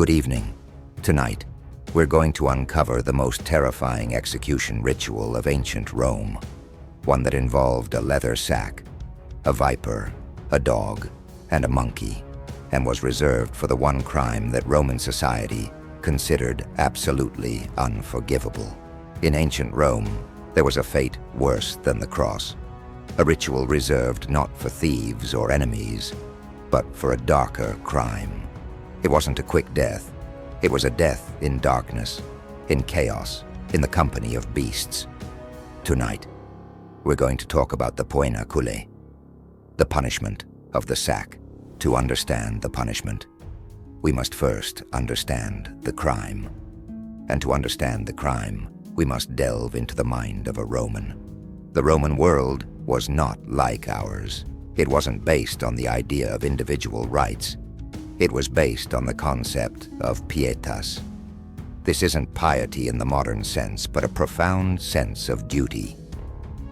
Good evening. Tonight, we're going to uncover the most terrifying execution ritual of ancient Rome, one that involved a leather sack, a viper, a dog, and a monkey, and was reserved for the one crime that Roman society considered absolutely unforgivable. In ancient Rome, there was a fate worse than the cross, a ritual reserved not for thieves or enemies, but for a darker crime. It wasn't a quick death. It was a death in darkness, in chaos, in the company of beasts. Tonight, we're going to talk about the Poena Cullei, the punishment of the sack. To understand the punishment, we must first understand the crime. And to understand the crime, we must delve into the mind of a Roman. The Roman world was not like ours. It wasn't based on the idea of individual rights. It was based on the concept of pietas. This isn't piety in the modern sense, but a profound sense of duty.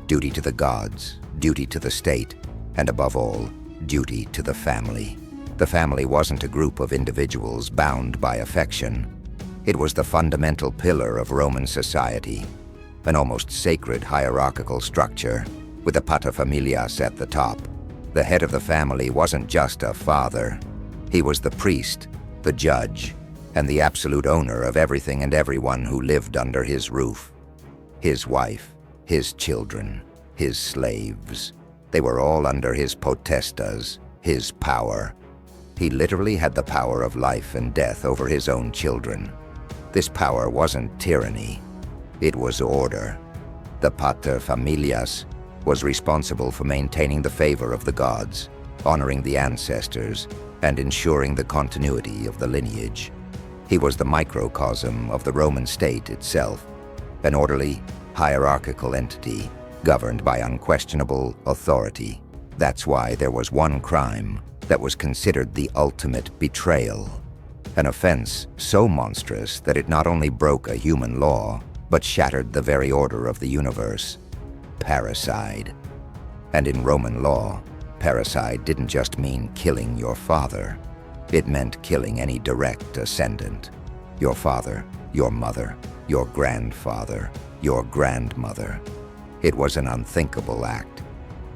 Duty to the gods, duty to the state, and above all, duty to the family. The family wasn't a group of individuals bound by affection. It was the fundamental pillar of Roman society, an almost sacred hierarchical structure with a paterfamilias at the top. The head of the family wasn't just a father. He was the priest, the judge, and the absolute owner of everything and everyone who lived under his roof. His wife, his children, his slaves. They were all under his potestas, his power. He literally had the power of life and death over his own children. This power wasn't tyranny. It was order. The paterfamilias was responsible for maintaining the favor of the gods, honoring the ancestors, and ensuring the continuity of the lineage. He was the microcosm of the Roman state itself, an orderly, hierarchical entity governed by unquestionable authority. That's why there was one crime that was considered the ultimate betrayal, an offense so monstrous that it not only broke a human law, but shattered the very order of the universe: parricide. And in Roman law, parricide didn't just mean killing your father. It meant killing any direct ascendant. Your father, your mother, your grandfather, your grandmother. It was an unthinkable act.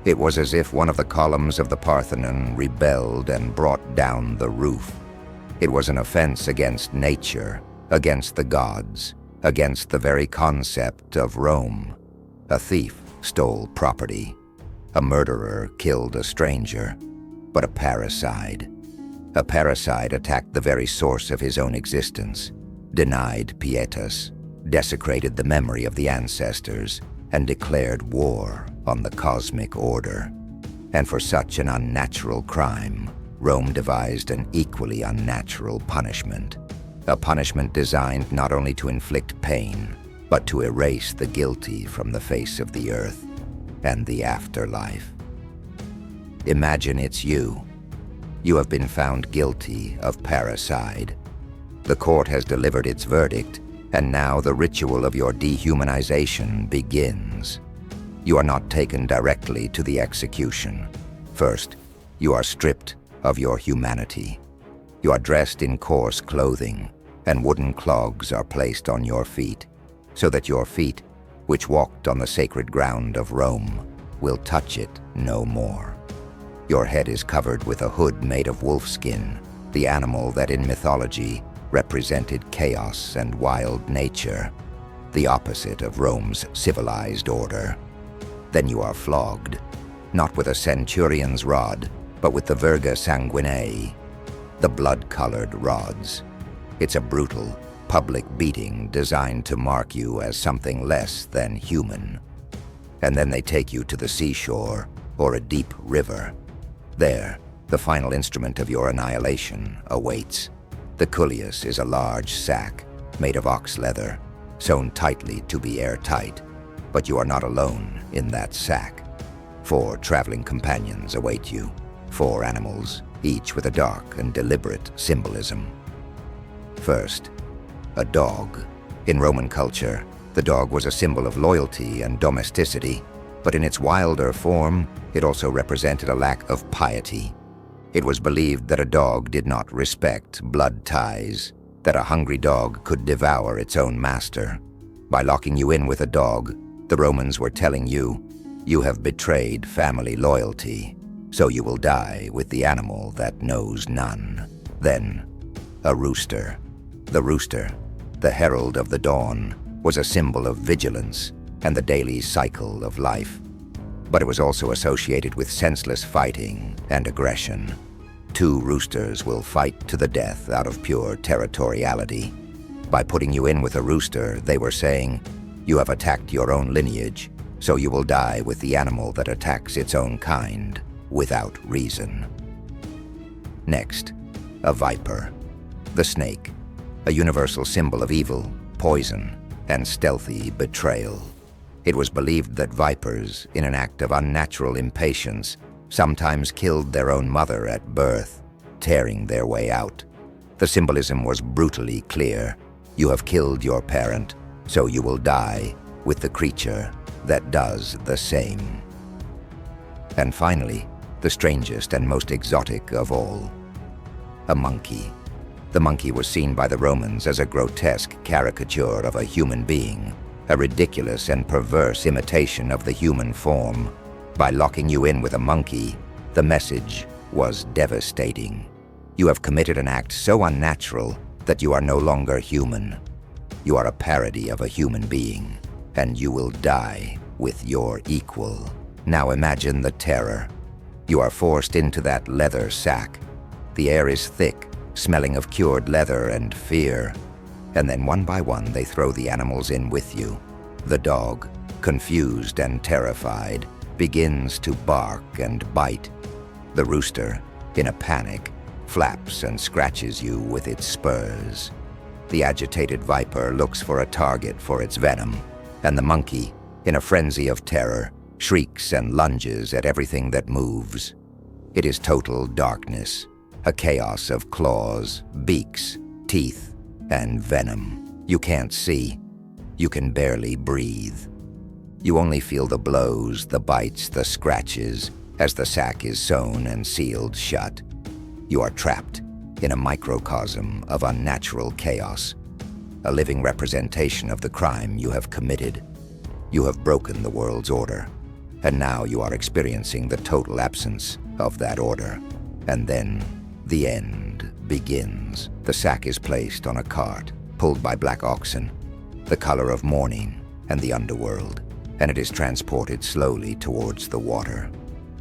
It was as if one of the columns of the Parthenon rebelled and brought down the roof. It was an offense against nature, against the gods, against the very concept of Rome. A thief stole property. A murderer killed a stranger. But a parricide attacked the very source of his own existence, denied pietas, desecrated the memory of the ancestors, and declared war on the cosmic order. And for such an unnatural crime, Rome devised an equally unnatural punishment. A punishment designed not only to inflict pain, but to erase the guilty from the face of the earth and the afterlife. Imagine it's you. You have been found guilty of parricide. The court has delivered its verdict, and now the ritual of your dehumanization begins. You are not taken directly to the execution. First, you are stripped of your humanity. You are dressed in coarse clothing, and wooden clogs are placed on your feet, so that your feet, which walked on the sacred ground of Rome, will touch it no more. Your head is covered with a hood made of wolfskin, the animal that in mythology represented chaos and wild nature, the opposite of Rome's civilized order. Then you are flogged, not with a centurion's rod, but with the virga sanguinae, the blood-colored rods. It's a brutal, public beating designed to mark you as something less than human. And then they take you to the seashore or a deep river. There, the final instrument of your annihilation awaits. The culleus is a large sack made of ox leather, sewn tightly to be airtight. But you are not alone in that sack. 4 traveling companions await you, 4 animals, each with a dark and deliberate symbolism. First, a dog. In Roman culture, the dog was a symbol of loyalty and domesticity, but in its wilder form, it also represented a lack of piety. It was believed that a dog did not respect blood ties. that a hungry dog could devour its own master. By locking you in with a dog, the Romans were telling you, you have betrayed family loyalty, so you will die with the animal that knows none. Then, a rooster. The rooster, the herald of the dawn, was a symbol of vigilance and the daily cycle of life. But it was also associated with senseless fighting and aggression. 2 roosters will fight to the death out of pure territoriality. By putting you in with a rooster, they were saying, you have attacked your own lineage, so you will die with the animal that attacks its own kind, without reason. Next, a viper. The snake, a universal symbol of evil, poison, and stealthy betrayal. It was believed that vipers, in an act of unnatural impatience, sometimes killed their own mother at birth, tearing their way out. The symbolism was brutally clear. You have killed your parent, so you will die with the creature that does the same. And finally, the strangest and most exotic of all, a monkey. The monkey was seen by the Romans as a grotesque caricature of a human being, a ridiculous and perverse imitation of the human form. By locking you in with a monkey, the message was devastating. You have committed an act so unnatural that you are no longer human. You are a parody of a human being, and you will die with your equal. Now imagine the terror. You are forced into that leather sack. The air is thick, smelling of cured leather and fear. And then one by one they throw the animals in with you. The dog, confused and terrified, begins to bark and bite. The rooster, in a panic, flaps and scratches you with its spurs. The agitated viper looks for a target for its venom, and the monkey, in a frenzy of terror, shrieks and lunges at everything that moves. It is total darkness, a chaos of claws, beaks, teeth, and venom. You can't see. You can barely breathe. You only feel the blows, the bites, the scratches, as the sack is sewn and sealed shut. You are trapped in a microcosm of unnatural chaos, a living representation of the crime you have committed. You have broken the world's order, and now you are experiencing the total absence of that order. And then the end begins. The sack is placed on a cart, pulled by black oxen, the color of mourning and the underworld, and it is transported slowly towards the water.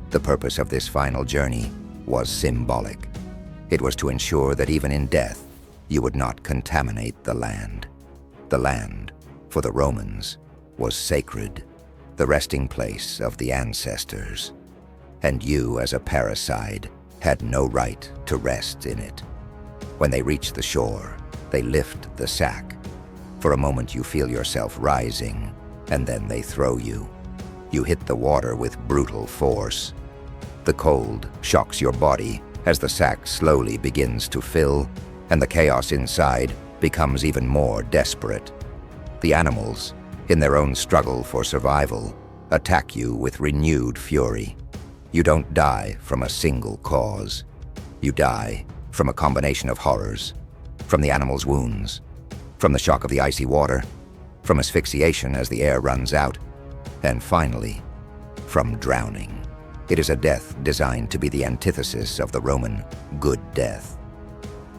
The purpose of this final journey was symbolic. It was to ensure that even in death, you would not contaminate the land. The land, for the Romans, was sacred, the resting place of the ancestors. And you, as a parricide, had no right to rest in it. When they reach the shore, they lift the sack. For a moment you feel yourself rising, and then they throw you. You hit the water with brutal force. The cold shocks your body as the sack slowly begins to fill, and the chaos inside becomes even more desperate. The animals, in their own struggle for survival, attack you with renewed fury. You don't die from a single cause. You die from a combination of horrors, from the animal's wounds, from the shock of the icy water, from asphyxiation as the air runs out, and finally, from drowning. It is a death designed to be the antithesis of the Roman good death.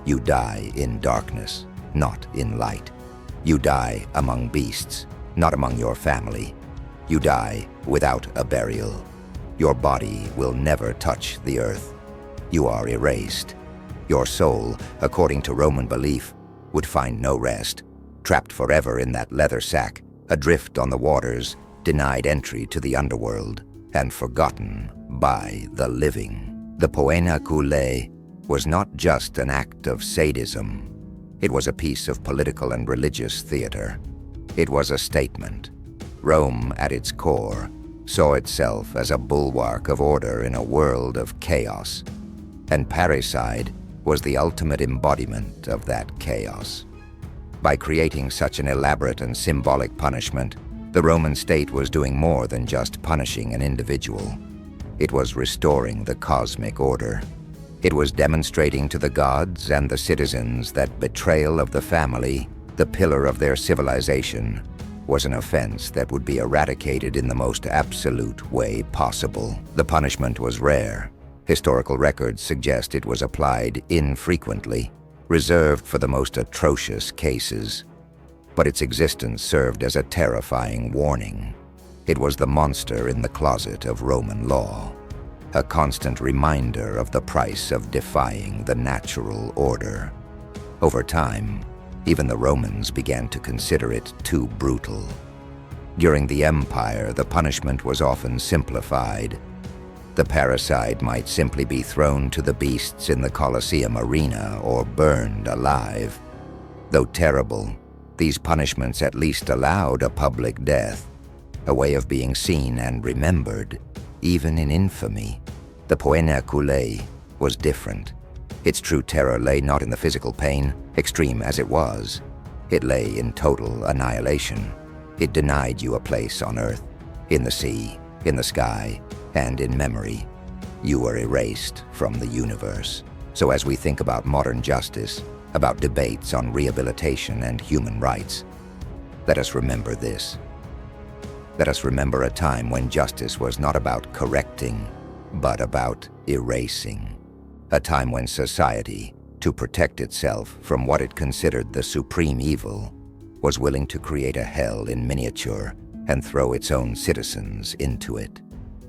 You die in darkness, not in light. You die among beasts, not among your family. You die without a burial. Your body will never touch the earth. You are erased. Your soul, according to Roman belief, would find no rest, trapped forever in that leather sack, adrift on the waters, denied entry to the underworld, and forgotten by the living. The Poena Cullei was not just an act of sadism. It was a piece of political and religious theater. It was a statement. Rome, at its core, saw itself as a bulwark of order in a world of chaos, and parricide was the ultimate embodiment of that chaos. By creating such an elaborate and symbolic punishment, the Roman state was doing more than just punishing an individual. It was restoring the cosmic order. It was demonstrating to the gods and the citizens that betrayal of the family, the pillar of their civilization, was an offense that would be eradicated in the most absolute way possible. The punishment was rare. Historical records suggest it was applied infrequently, reserved for the most atrocious cases. But its existence served as a terrifying warning. It was the monster in the closet of Roman law, a constant reminder of the price of defying the natural order. Over time, even the Romans began to consider it too brutal. During the Empire, the punishment was often simplified. The parricide might simply be thrown to the beasts in the Colosseum arena or burned alive. Though terrible, these punishments at least allowed a public death, a way of being seen and remembered, even in infamy. The Poena Cullei was different. Its true terror lay not in the physical pain, extreme as it was. It lay in total annihilation. It denied you a place on earth, in the sea, in the sky, and in memory. You were erased from the universe. So as we think about modern justice, about debates on rehabilitation and human rights, let us remember this. Let us remember a time when justice was not about correcting, but about erasing. A time when society, to protect itself from what it considered the supreme evil, was willing to create a hell in miniature and throw its own citizens into it.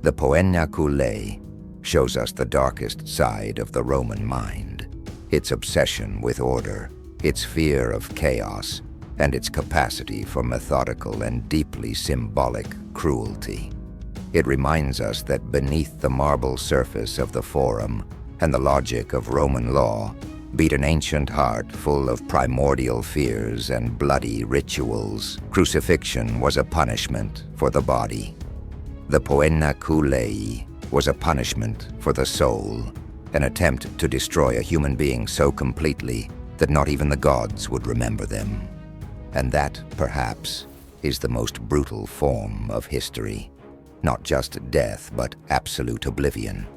The Poena Cullei shows us the darkest side of the Roman mind, its obsession with order, its fear of chaos, and its capacity for methodical and deeply symbolic cruelty. It reminds us that beneath the marble surface of the Forum and the logic of Roman law beat an ancient heart full of primordial fears and bloody rituals. Crucifixion was a punishment for the body. The Poena Cullei was a punishment for the soul, an attempt to destroy a human being so completely that not even the gods would remember them. And that, perhaps, is the most brutal form of history. Not just death, but absolute oblivion.